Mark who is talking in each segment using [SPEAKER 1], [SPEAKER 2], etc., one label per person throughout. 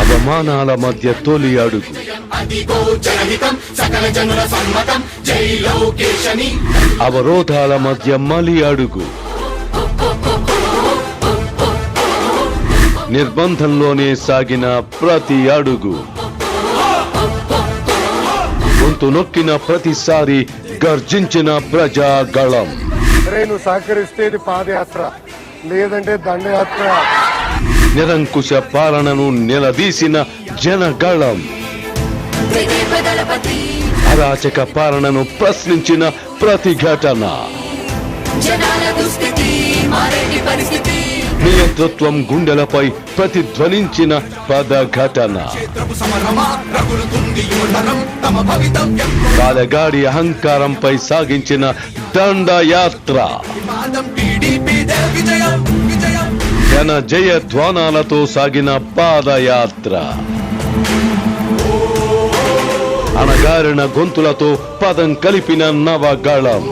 [SPEAKER 1] అవమానాల మధ్య తొలి అడుగు, అవరోధాల మధ్య మలి అడుగు, నిర్బంధంలోనే సాగిన ప్రతి అడుగు, గొంతు నొక్కిన ప్రతిసారి గర్జించిన ప్రజాగళం.
[SPEAKER 2] నువ్వు సహకరిస్తే ఇది పాదయాత్ర, లేదంటే దండయాత్ర.
[SPEAKER 1] నిరంకుశ పాలనను నిలదీసిన జనగళం, అరాచక పాలనను ప్రశ్నించిన ప్రతిఘటన, నియంతృత్వం గుండెలపై ప్రతిధ్వనించిన పదఘటన, బాలగాడి అహంకారంపై సాగించిన దండయాత్ర, జన జయ ధ్వానాలతో సాగిన పాదయాత్ర, అణగారిన గొంతులతో పదం కలిపిన నవగళం,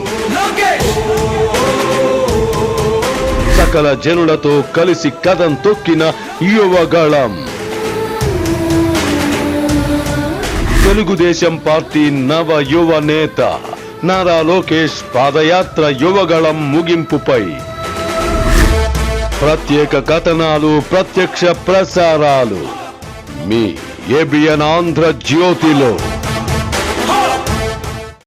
[SPEAKER 1] సకల జనులతో కలిసి కదం తొక్కిన యువగళం. తెలుగుదేశం పార్టీ నవ యువ నేత నారా లోకేష్ పాదయాత్ర యువగళం ముగింపుపై ప్రత్యేక కథనాలు, ప్రత్యక్ష ప్రసారాలు మీ ఏబిఎన్ ఆంధ్ర జ్యోతిలో.